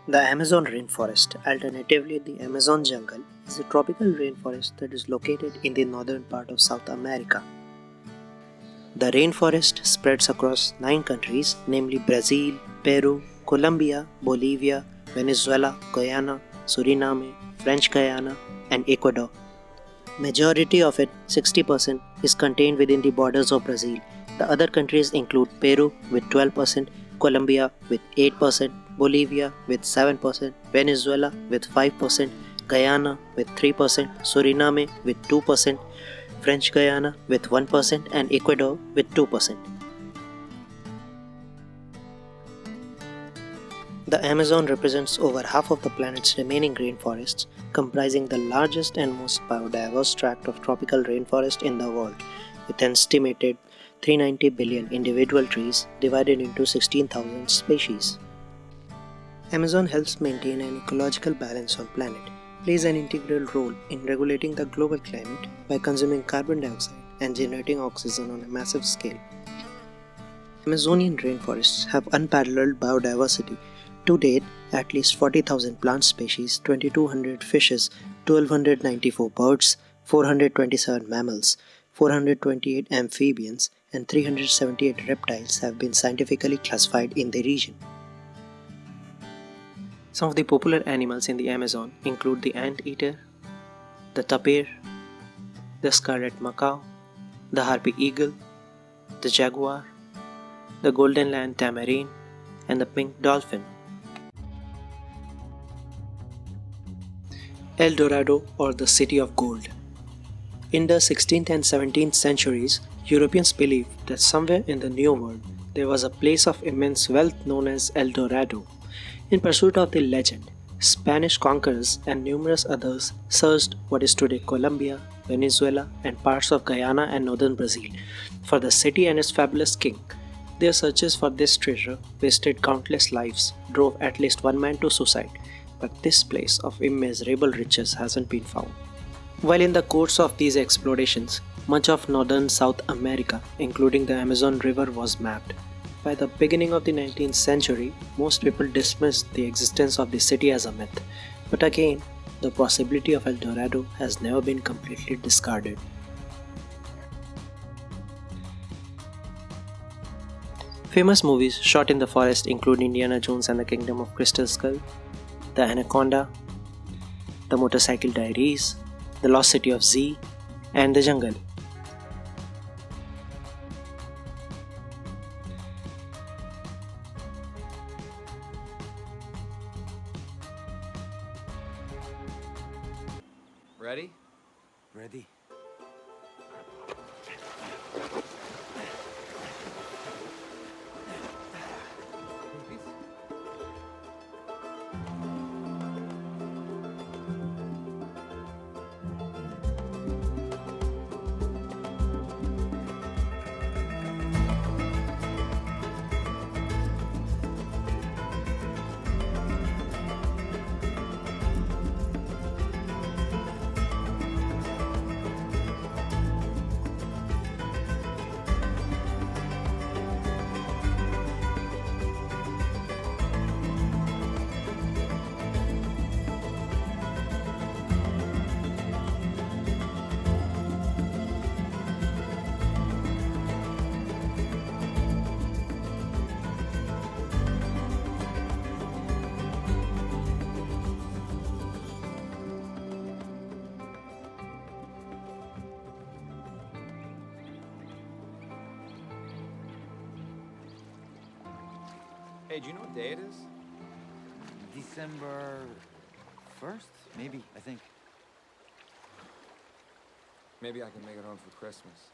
The Amazon rainforest, alternatively the Amazon jungle, is a tropical rainforest that is located in the northern part of South America. The rainforest spreads across 9 countries, namely Brazil, Peru, Colombia, Bolivia, Venezuela, Guyana, Suriname, French Guyana, and Ecuador. Majority of it, 60%, is contained within the borders of Brazil. The other countries include Peru with 12%, Colombia with 8%, Bolivia with 7%, Venezuela with 5%, Guyana with 3%, Suriname with 2%, French Guyana with 1%, and Ecuador with 2%. The Amazon represents over half of the planet's remaining rainforests, comprising the largest and most biodiverse tract of tropical rainforest in the world, with an estimated 390 billion individual trees divided into 16,000 species. Amazon helps maintain an ecological balance on planet, plays an integral role in regulating the global climate by consuming carbon dioxide and generating oxygen on a massive scale. Amazonian rainforests have unparalleled biodiversity. To date, at least 40,000 plant species, 2,200 fishes, 1,294 birds, 427 mammals, 428 amphibians, and 378 reptiles have been scientifically classified in the region. Some of the popular animals in the Amazon include the anteater, the tapir, the scarlet macaw, the harpy eagle, the jaguar, the golden land tamarin, and the pink dolphin. El Dorado, or the City of Gold. In the 16th and 17th centuries, Europeans believed that somewhere in the New World there was a place of immense wealth known as El Dorado. In pursuit of the legend, Spanish conquerors and numerous others searched what is today Colombia, Venezuela, and parts of Guyana and northern Brazil for the city and its fabulous king. Their searches for this treasure wasted countless lives, drove at least one man to suicide, but this place of immeasurable riches hasn't been found. While in the course of these explorations, much of northern South America, including the Amazon River, was mapped. By the beginning of the 19th century, most people dismissed the existence of the city as a myth, but again, the possibility of El Dorado has never been completely discarded. Famous movies shot in the forest include Indiana Jones and the Kingdom of Crystal Skull, The Anaconda, The Motorcycle Diaries, The Lost City of Z, and The Jungle. Ready? Ready? Hey, do you know what day it is? December 1st? Maybe, I think. Maybe I can make it home for Christmas.